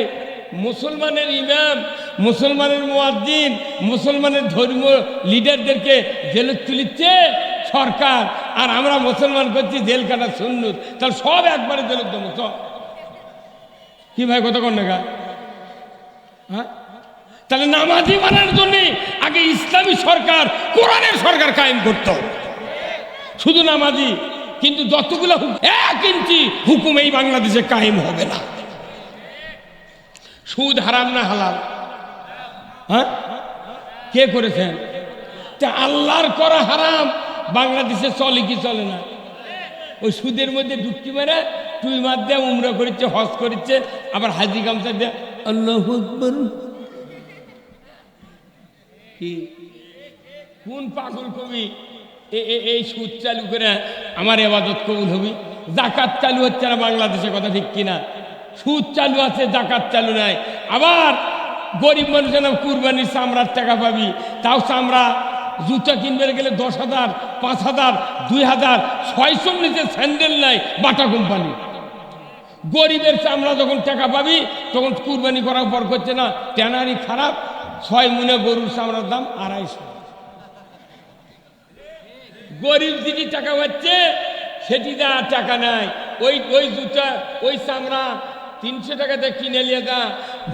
মুসলমানের ইমাম, মুসলমানের মুয়াজ্জিন, মুসলমানের ধর্মীয় লিডারদেরকে জেলে তুলিচ্ছে সরকার, আর আমরা মুসলমান করছি জেল কাটা সুন্নত। তাহলে সব একবারে জেলের দেবো সব। কি ভাই কথা কন না? হ্যাঁ, তাহলে নামাজি বানানোর জন্য আগে ইসলামী সরকার, কোরআনের সরকার কায়েম করতে হবে। শুধু নামাজি, কিন্তু যতগুলো 1 ইঞ্চি হুকুম এই বাংলাদেশে কায়েম হবে না। সুদ হারাম না হালাল? হ্যাঁ, কে করেছেন? তা আল্লাহর করা হারাম বাংলাদেশে চলে কি চলে না? ওই সুদের মধ্যে ডুবকি মেরে টুই মার দিয়ে উমরা করেছে, হজ করেছে, আবার হাজি গামছা দিয়ে আল্লাহু আকবার। কি কোন পাগল কবি এই সুদ চালু করে আমার ইবাদত কবুল হবি? জাকাত চালু হচ্ছে না বাংলাদেশে, কথা ঠিক কিনা? সুদ চালু আছে, জাকাত চালু নাই। আবার গরিব মানুষের নাম কুরবানির চামড়ার টাকা পাবি, তাও চামড়া জুতা কিনবে গেলে 10,000, 5,000, 2,000, 600 নিচে স্যান্ডেল নাই, বাটা কোম্পানি। গরিবের চামড়া যখন টাকা পাবি তখন কুরবানি করার পর করছে না ট্যানারি খারাপ, 6 মুনে গরুর চামড়ার দাম 250। গরিব দিদি টাকা পাচ্ছে, সেটি দা টাকা নাই। ওই জুতা, ওই চামড়া 300 টাকাতে কিনে নিয়ে যা,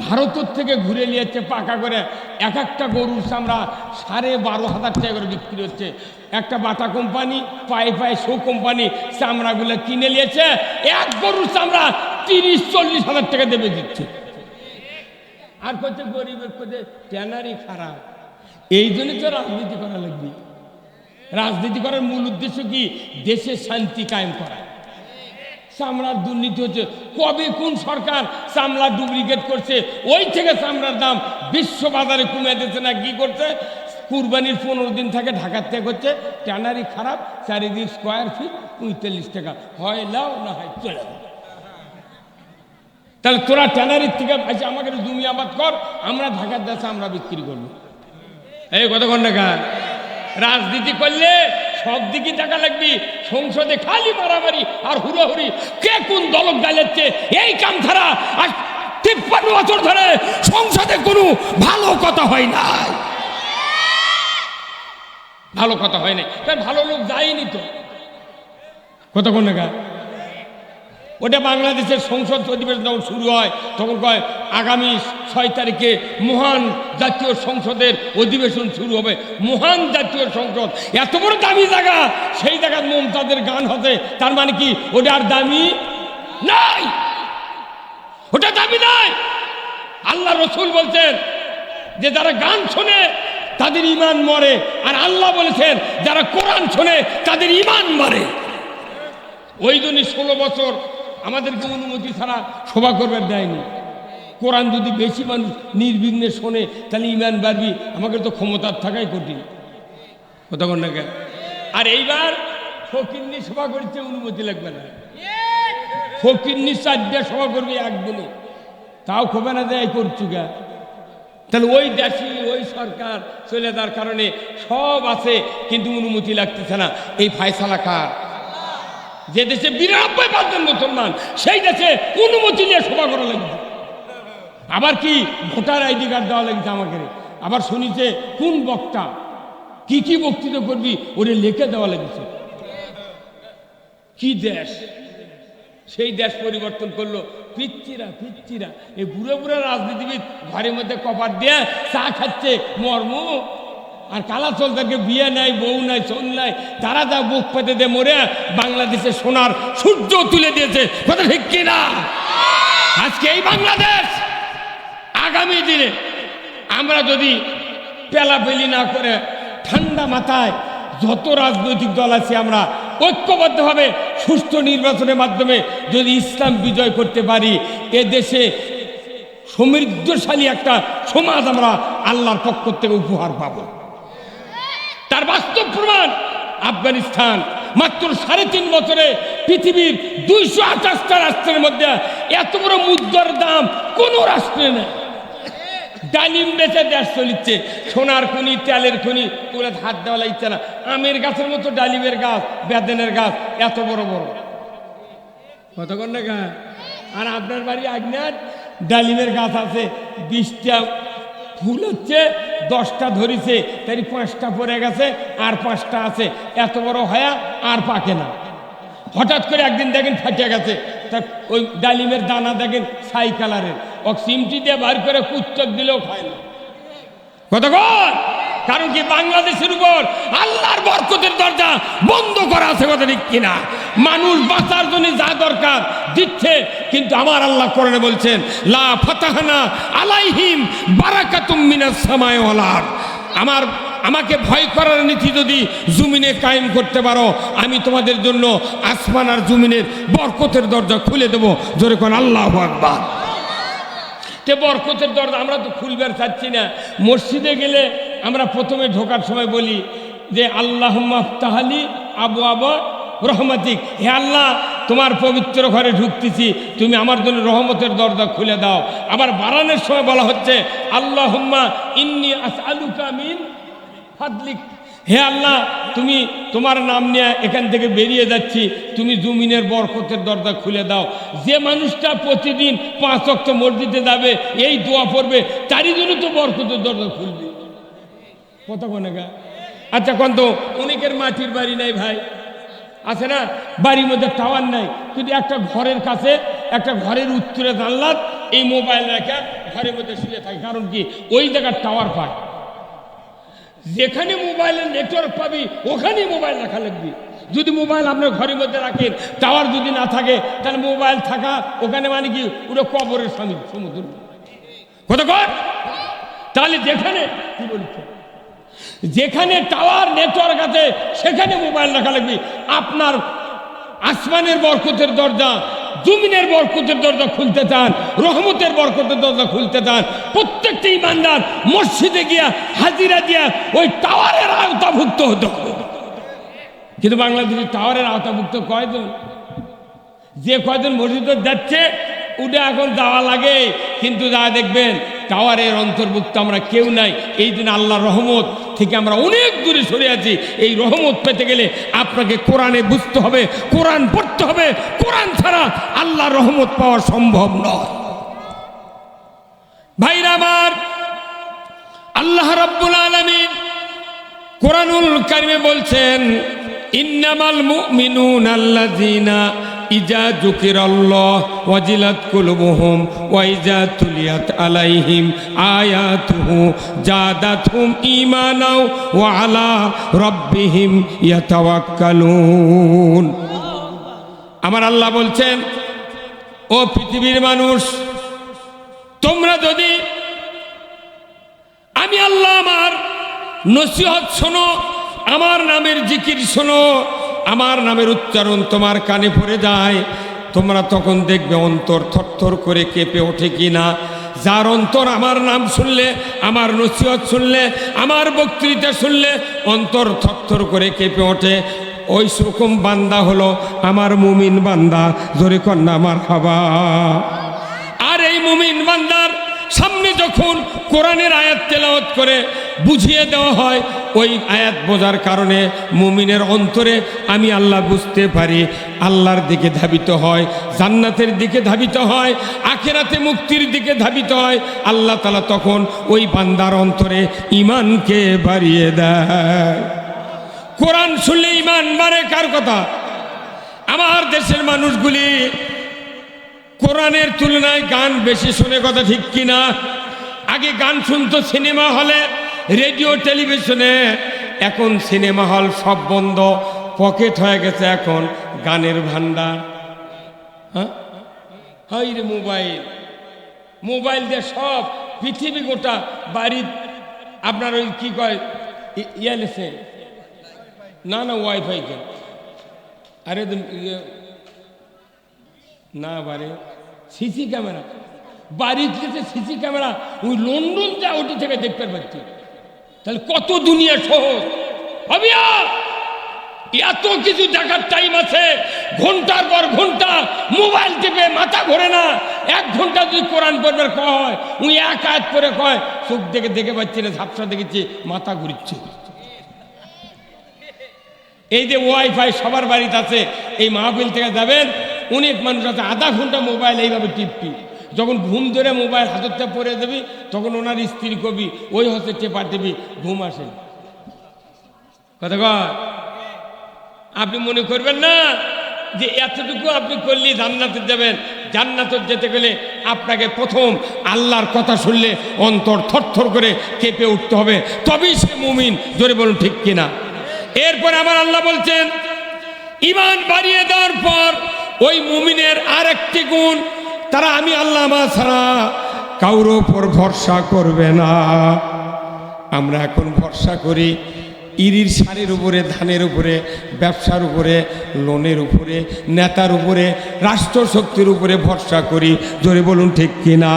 ভারতের থেকে ঘুরে নিয়েছে পাকা করে। একটা গরুর চামড়া 12,500 টাকা করে বিক্রি হচ্ছে। একটা বাটা কোম্পানি, পায়ে শো কোম্পানি চামড়াগুলো কিনে নিয়েছে, এক গরুর চামড়া 30-40 হাজার টাকা দেবে দিচ্ছে। আর করছে গরিবের করছে ট্যানারি খারাপ। এই জন্য তো রাজনীতি করা লাগবে। রাজনীতি করার মূল উদ্দেশ্য কি? দেশের শান্তি কায়েম করা। চামড়ার দুর্নীতি হচ্ছে, কবে কোন সরকার চামড়া ডুপ্লিকেট করছে, ওই থেকে চামড়ার দাম বিশ্ব বাজারে কমে দিচ্ছে না। কি করছে? কুরবানির 15 দিন থাকে ঢাকার থেকে হচ্ছে ট্যানারি খারাপ, চারিদিক স্কোয়ার ফিট 45 টাকা, হয় লাও না হয় চলে যাও। তাহলে তোরা ট্যানারির থেকে এসে আমাকে জমি আবাদ কর, আমরা ঢাকার দেশে আমরা বিক্রি করবো। এই কতক্ষণ টাকা রাজনীতি করলে সব দিকে টাকা লাগবে। সংসদে খালি মারামারি আর হুড়োহুড়ি, কে কোন দলক গাইলেছে এই কাম ছাড়া আর 53 বছর ধরে সংসদে কোনো ভালো কথা হয় না। ভালো কথা হয় না, কারণ ভালো লোক যায়নি তো। কতক্ষণ টাকা ওটা বাংলাদেশের সংসদ অধিবেশন যখন শুরু হয় তখন কয় আগামী 6 তারিখে মহান জাতীয় সংসদের অধিবেশন শুরু হবে। মহান জাতীয় সংসদ এত বড় দামি জায়গা, সেই জায়গায় মমতাদের গান হতে, তার মানে কি ওটা আর দামি নাই? ওটা দামি নাই। আল্লাহ রসুল বলছেন যে যারা গান শোনে তাদের ইমান মরে, আর আল্লাহ বলেছেন যারা কোরআন শোনে তাদের ইমান মরে। ওই জন্য 16 বছর আমাদেরকে অনুমতি ছাড়া সভা করবার দেয়নি। কোরআন যদি বেশি মানুষ নির্বিঘ্নে শোনে তাহলে ইমান বাড়বি। আমাকে তো ক্ষমতার থাকাই কঠিন, কতক্ষণ না। আর এইবার ফকিন্নি সভা করতে অনুমতি লাগবে না। ফকিন্নি 4টা সভা করবে একদিনে, তাও খোবে না দেয় করছু গা। তাহলে ওই দেশি ওই সরকার চলে যাওয়ার কারণে সব আছে, কিন্তু অনুমতি লাগতেছে না। এই ফায়সালা কার? যে দেশে 92% মুসলমান, সেই দেশে অনুমতি নিয়ে সভা করা লাগবে। আবার কি ভোটার আইডি কার্ড দেওয়া লাগছে আমাকে। আবার শুনিছে কোন বক্তা কি কি বক্তৃতা করবি ওরে লিখে দেওয়া লাগছে। কি দেশ? সেই দেশ পরিবর্তন করলো পিচ্চিরা। এই বুড়ো বুড়ো রাজনীতিবিদ ঘরের মধ্যে কপার দিয়ে চা খাচ্ছে মর্ম, আর কালা চলতাকে বিয়ে নাই, বউ নাই, চল নাই, তারা যা বুক পেতে দিয়ে মরে বাংলাদেশে সোনার সূর্য তুলে দিয়েছে। কথা ঠিক কিনা? আজকে এই বাংলাদেশ আগামী দিনে আমরা যদি পেলাপেলি না করে ঠান্ডা মাথায় যত রাজনৈতিক দল আছে আমরা ঐক্যবদ্ধভাবে সুষ্ঠু নির্বাচনের মাধ্যমে যদি ইসলাম বিজয় করতে পারি, এ দেশে সমৃদ্ধশালী একটা সমাজ আমরা আল্লাহর পক্ষ থেকে উপহার পাব। তার বাস্তব প্রমাণ আফগানিস্তান মাত্র 3.5 বছরে পৃথিবীর 228টা রাষ্ট্রের মধ্যে এত বড় মুদ্রার দাম কোন রাষ্ট্রে নেই। ডালিম বেচে দেশ চলিচ্ছে, সোনার খনি তেলের খনি তুলে হাত দেওয়া লাগছে না। আমের গাছের মতো ডালিমের গাছ, বেদেনের গাছ এত বড় বড়, কতক্ষণ না গাছ। আর আপনার বাড়ি আগনার ডালিমের গাছ আছে, 20টা ফুল হচ্ছে, 10টা ধরেছে, তাই 5টা পড়ে গেছে আর 5টা আছে, এত বড় হয়া আর পাকে না। হঠাৎ করে একদিন দেখেন ফাটে গেছে, তা ওই ডালিমের দানা দেখেন ছাই কালারের, ও সিমটি দিয়ে বার করে কুত্তক দিলেও খায় না। কতক্ষণ? কারণ কি বাংলাদেশের উপর আল্লাহর বরকতের দরজা বন্ধ করা আছে, কথা ঠিক কিনা? মানুষ বাঁচার জন্য যা দরকার দিচ্ছে, কিন্তু আমার আল্লাহ কোরআনে বলছেন লা ফাতাহনা আলাইহিম বারাকাতুম মিনাস সামাই ওয়াল আরদ। আমাকে ভয় করার নীতি যদি জমিনে কায়েম করতে পারো, আমি তোমাদের জন্য আসমান আর জমিনের বরকতের দরজা খুলে দেবো। জোরে কোন আল্লাহু আকবার। তে বরকতের দরজা আমরা তো খুলবার চাচ্ছি না। মসজিদে গেলে আমরা প্রথমে ঢোকার সময় বলি যে আল্লাহুম্মা আফতাহলি আবওয়াবা রহমাতিক, হে আল্লাহ তোমার পবিত্র ঘরে ঢুকতেছি, তুমি আমার জন্য রহমতের দরজা খুলে দাও। আবার বারানের সময় বলা হচ্ছে আল্লাহুম্মা ইন্নী আসআলুকা মিন ফাদলিক, হে আল্লাহ তুমি তোমার নাম নিয়ে এখান থেকে বেরিয়ে যাচ্ছি, তুমি জমিনের বরকতের দরজা খুলে দাও। যে মানুষটা প্রতিদিন 5 ওয়াক্ত মসজিদে যাবে, এই দোয়া পড়বে, তারই জন্য তো বরকতের দরজা খুলবে। কত কোনেগা? আচ্ছা কোন তো অনেকের মাটির বাড়ি নাই ভাই, আছে না, বাড়ির মধ্যে টাওয়ার নাই, কিন্তু একটা ঘরের কাছে, একটা ঘরের উত্তরে জানলাত, এই মোবাইল রেখে ঘরের মধ্যে শুয়ে থাকে। কারণ কি? ওই জায়গার টাওয়ার পায়। যেখানে মোবাইলের নেটওয়ার্ক পাবি ওখানেই মোবাইল রাখা লাগবে। যদি মোবাইল আপনার ঘরের মধ্যে রাখেন, টাওয়ার যদি না থাকে, তাহলে মোবাইল থাকা ওখানে মানে কি পুরো কবরের সমুদ্র। কত কর? তাহলে যেখানে কি বলছে, যেখানে টাওয়ার নেটওয়ার্ক আছে সেখানে মোবাইল রাখা লাগবে। আপনার আসমানের বরকতের দরজা, জমিনের বরকতের দরজা খুলতে চান, রহমতের বরকতের দরজা খুলতে চান, প্রত্যেকটা ইমানদার মসজিদে গিয়া হাজিরা দিয়া ওই টাওয়ারের আওতাভুক্ত হতে হবে। কিন্তু বাংলাদেশে টাওয়ারের আওতাভুক্ত কয়জন? যে কয়জন মসজিদে যাচ্ছে ওটা এখন যাওয়া লাগে, কিন্তু যা দেখবেন টাওয়ারের অন্তর্ভুক্ত আমরা কেউ নাই। এই দিন আল্লাহর রহমত থেকে আমরা অনেক দূরে সরে আছি। এই রহমত পেতে গেলে আপনাকে কোরআনে বুঝতে হবে, কোরআন পড়তে হবে। কোরআন ছাড়া আল্লাহর রহমত পাওয়া সম্ভব নয়। ভাইরা আমার, আল্লাহ রাব্বুল আলামিন কোরআনুল কারিমে বলছেন ইন্নামাল মুমিনুনা আল্লাযীনা ইজা যুকিরাল্লাহ ওয়াজিলাত কুলুবুহুম ওয়া ইজা তুলিয়াত আলাইহিম আয়াতুহু জাদাতহুম ঈমানাও ওয়া আলা রাব্বিহিম ইয়াতাওয়াক্কালুন। আমার আল্লাহ বলছেন, ও পৃথিবীর মানুষ, তোমরা যদি আমি আল্লাহ আমার নসিহত শোনো, আমার নামের জিকির শোনো, আমার নামের উচ্চারণ তোমার কানে পড়ে যায়, তোমরা তখন দেখবে অন্তর থরথর করে কেঁপে ওঠে কিনা। যার অন্তর আমার নাম শুনলে, আমার নসিহত শুনলে, আমার বক্তৃতা শুনলে অন্তর থরথর করে কেঁপে ওঠে, ওই রকম বান্দা হলো আমার মুমিন বান্দা। জোরে কন্যা মারহাবা। আর এই মুমিন বান্দার সামনে যখন কোরআনের আয়াত তেলাওয়াত করে বুঝিয়ে দেওয়া হয়, ওই আয়াত বোঝার কারণে মুমিনের অন্তরে আমি আল্লাহ বুঝতে পারি, আল্লাহর দিকে ধাবিত হয়, জান্নাতের দিকে ধাবিত হয়, আখিরাতে মুক্তির দিকে ধাবিত হয়। আল্লাহ তাআলা তখন ওই বান্দার অন্তরে ঈমানকে বাড়িয়ে দেয়। কোরআন শুনলে ঈমান বাড়ে। কার কথা? আমার দেশের মানুষগুলি কোরআনের তুলনায় গান বেশি শুনে, কথা ঠিক কিনা? আগে গান শুনতো সিনেমা হলে, রেডিও, টেলিভিশনে। এখন সিনেমা হল সব বন্ধ, পকেট হয়ে গেছে এখন গানের ভান্ডার। হ্যাঁ, হাই রে মোবাইল, মোবাইল দিয়ে সব পৃথিবী গোটা বাড়ি আপনার ওই কি কয় ইয়ালেছে না, না ওয়াইফাই কে, আরে না বারে সিসি ক্যামেরা, বাড়িতে সিসি ক্যামেরা, ওই লন্ডন যা ওটি থেকে দেখতে পাচ্ছি। তাহলে কত দুনিয়া সহজ ভাবিয়া, এত কিছু দেখার টাইম আছে, ঘন্টার পর ঘন্টা মোবাইল টিপে মাথা ঘোরে না। 1 ঘন্টা যদি কোরআন পড়বার কয় হয়, উনি এক আয়াত পরে কয় চোখ দেখে দেখে পাচ্ছি না, ঝাপসা দেখেছি, মাথা ঘুরছে। এই যে ওয়াইফাই সবার বাড়িতে আছে, এই মাহফিল থেকে যাবেন, অনেক মানুষ আছে আধা ঘন্টা মোবাইল এইভাবে টিপি, যখন ঘুম ধরে মোবাইল হাতটা পরে দেবি তখন ওনার স্ত্রী কবি ওই হচ্ছে টেপা টিপি, ঘুম আসে। কথা কয়, আপনি মনে করবেন না যে এতটুকু আপনি করলে জান্নাতে যাবেন। জান্নাতে যেতে গেলে আপনাকে প্রথম আল্লাহর কথা শুনলে অন্তর থরথর করে কেঁপে উঠতে হবে, তবেই সে মুমিন। জোরে বলুন ঠিক কিনা? এরপর আমার আল্লাহ বলছেন, ঈমান বাড়িয়ে দেওয়ার পর ওই মুমিনের আরেকটি গুণ, তারা আমি আল্লাহ ছাড়া কারোর উপর ভরসা করবে না। আমরা এখন ভরসা করি ইরির সারের উপরে, ধানের উপরে, ব্যবসার উপরে, লোনের উপরে, নেতার উপরে, রাষ্ট্রশক্তির উপরে ভরসা করি। জোরে বলুন ঠিক কিনা?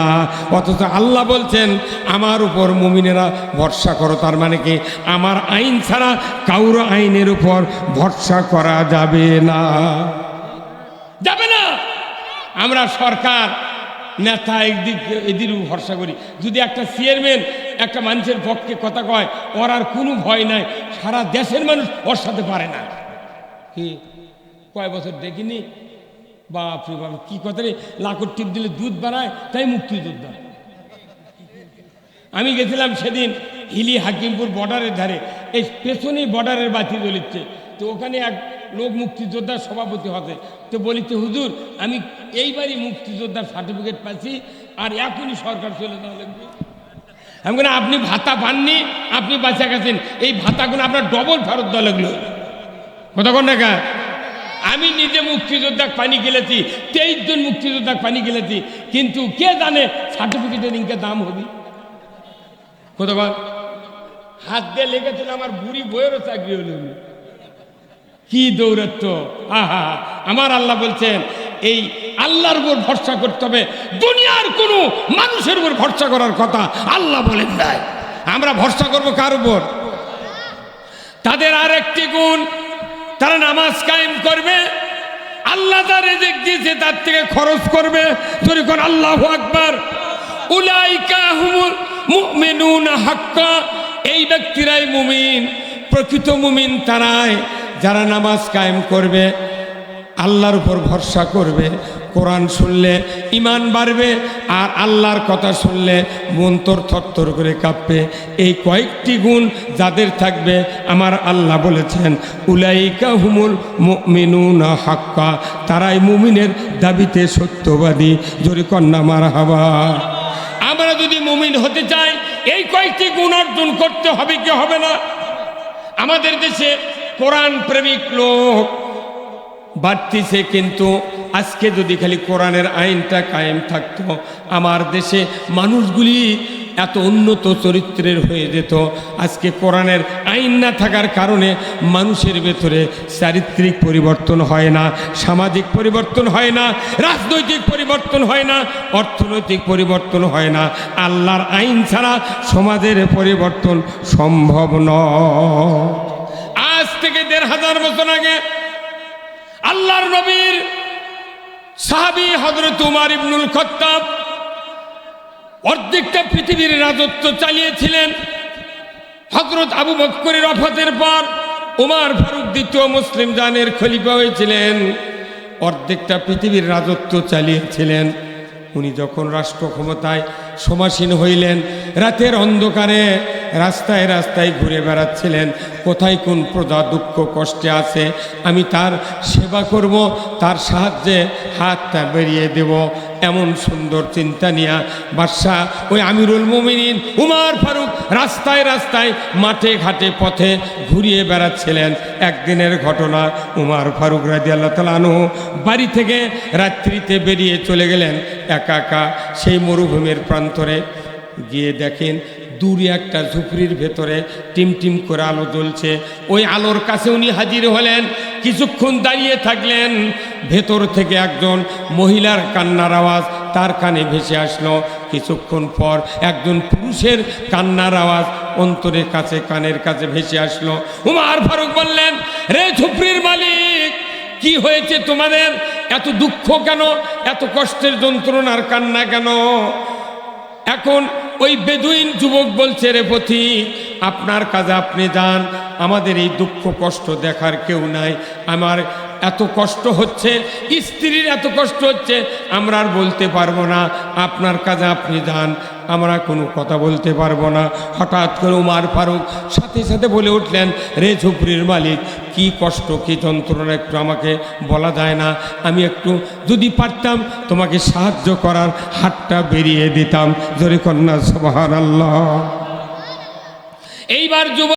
অথচ আল্লাহ বলছেন আমার উপর মুমিনেরা ভরসা করো। তার মানে কি? আমার আইন ছাড়া কারো আইনের উপর ভরসা করা যাবে না, যাবে না। আমরা সরকার, নেতা এদের ভরসা করি। যদি একটা চেয়ারম্যান একটা মানুষের পক্ষে কথা কয়, ওর আর কোনো ভয় নাই, সারা দেশের মানুষ ওর সাথে পারে না। কি কয় বছর দেখিনি? বাপরে বাপ, কি কথা রে! লাখর টিপ দিলে দুধ বানায়, তাই মুক্তিযোদ্ধা। আমি গেছিলাম সেদিন হিলি হাকিমপুর বর্ডারের ধারে, এই পেছনেই বর্ডারের বাতি জ্বলিচ্ছে। তো ওখানে এক লোক মুক্তিযোদ্ধার সভাপতি হতে, তো বলিতে হুজুর আমি এইবারই মুক্তিযোদ্ধার সার্টিফিকেট পাচ্ছি, আর এখনই সরকার চলে যাওয়া লাগবে। আমি বলি আপনি ভাতা পাননি, আপনি বাঁচা গেছেন, এই ভাতাগুলো আপনার ডবল ফেরত দেওয়া লাগলো। কতক্ষণ টাকা? আমি নিজে মুক্তিযোদ্ধা পানি গেলেছি, 23 জন মুক্তিযোদ্ধা পানি গেলেছি, কিন্তু কে জানে সার্টিফিকেটের ইনকে দাম হবে কতক্ষণ। হাত দিয়ে লেগেছিল আমার বুড়ি বইয়েরও চাকরি হলো। কি দৌড়ত্ব! আহা, আমার আল্লাহ বলছেন এই আল্লাহর উপর ভরসা করতে হবে, দুনিয়ার কোনো মানুষের উপর ভরসা করার কথা আল্লাহ বলেন নাই। আমরা ভরসা করব কার উপর? তাদের আর একটি গুণ, তারা নামাজ কায়েম করবে, আল্লাহ যার রিজিক দিয়েছে তার থেকে খরচ করবে। যখন আল্লাহু আকবার। উলাইকা হুমুল মুমিনুনা হাক্কা, এই ব্যক্তিরাই মুমিন, প্রকৃত মুমিন তারাই যারা নামাজ কায়েম করবে, আল্লাহর উপর ভরসা করবে, কোরআন শুনলে ঈমান বাড়বে, আর আল্লাহর কথা শুনলে মন তোর থরথর করে কাঁপবে। এই কয়েকটি গুণ যাদের থাকবে, আমার আল্লাহ বলেছেন উলাইকা হুমুল মুমিনুনা হাক্কা, তারাই মুমিনের দাবিতে সত্যবাদী। জোরে কন্যা মারহাবা। আমরা যদি মুমিন হতে চাই এই কয়েকটি গুণ অর্জন করতে হবে, কি হবে না? আমাদের দেশে কোরআন প্রেমিক লোক বাড়তিছে, কিন্তু আজকে যদি খালি কোরআনের আইনটা কায়েম থাকতো, আমার দেশে মানুষগুলি এত উন্নত চরিত্রের হয়ে যেত। আজকে কোরআনের আইন না থাকার কারণে মানুষের ভেতরে চারিত্রিক পরিবর্তন হয় না, সামাজিক পরিবর্তন হয় না, রাজনৈতিক পরিবর্তন হয় না, অর্থনৈতিক পরিবর্তন হয় না। আল্লাহর আইন ছাড়া সমাজের পরিবর্তন সম্ভব নয়। আজ থেকে 1500 বছর আগে আল্লাহর নবীর সাহাবী হযরত উমর ইবনুল খাত্তাব অর্ধেকটা পৃথিবীর রাজত্ব চালিয়েছিলেন। হযরত আবু বকরের ওফাতের পর উমর ফারুক দ্বিতীয় মুসলিম জানের খলিফা হয়েছিলেন, অর্ধেকটা পৃথিবীর রাজত্ব চালিয়েছিলেন। উনি যখন রাষ্ট্র ক্ষমতায় সমাসীন হইলেন, রাতের অন্ধকারে রাস্তায় রাস্তায় ঘুরে বেড়াচ্ছিলেন, কোথায় কোন প্রজা দুঃখ কষ্টে আছে আমি তার সেবা করব, তার সাহায্যে হাতটা বেরিয়ে দেব, এমন সুন্দর চিন্তা নিয়ে বাদশাহ ওই আমিরুল মুমিনিন উমর ফারুক রাস্তায় রাস্তায় মাঠে ঘাটে পথে ঘুরিয়ে বেড়াচ্ছিলেন। একদিনের ঘটনা, উমর ফারুক রাদিয়াল্লাহু তাআলা আনহু বাড়ি থেকে রাত্রিতে বেরিয়ে চলে গেলেন একা একা সেই মরুভূমির প্রান্তরে। গিয়ে দেখেন দূরে একটা ঝুপড়ির ভেতরে টিমটিম করে আলো জ্বলছে। ওই আলোর কাছে উনি হাজির হলেন, কিছুক্ষণ দাঁড়িয়ে থাকলেন। ভেতর থেকে একজন মহিলার কান্নার আওয়াজ তার কানে ভেসে আসলো। কিছুক্ষণ পর একজন পুরুষের কান্নার আওয়াজ অন্তরের কাছে, কানের কাছে ভেসে আসলো। উমর ফারুক বললেন, রে ঝুপড়ির মালিক, কি হয়েছে তোমাদের? এত দুঃখ কেন, এত কষ্টের যন্ত্রণার কান্না কেন? এখন ওই বেদুইন যুবক বলছে, রে পথিক, আপনার কাজে আপনি যান, আমাদের এই দুঃখ কষ্ট দেখার কেউ নাই। আমার এত কষ্ট হচ্ছে, স্ত্রীর এত কষ্ট হচ্ছে, আমরা আর বলতে পারবো না। আপনার কাজে আপনি যান, আমরা কোনো কথা বলতে পারবো না। হঠাৎ করে উমার ফারুক সাথে সাথে বলে উঠলেন, রে ঝুপড়ির মালিক, কি কষ্ট কি যন্ত্রণা একটু আমাকে বলা যায় না? আমি একটু যদি পারতাম তোমাকে সাহায্য করার হাতটা বেরিয়ে দিতাম। জোরে কন্যা সুবহানাল্লাহ। এইবার যুবক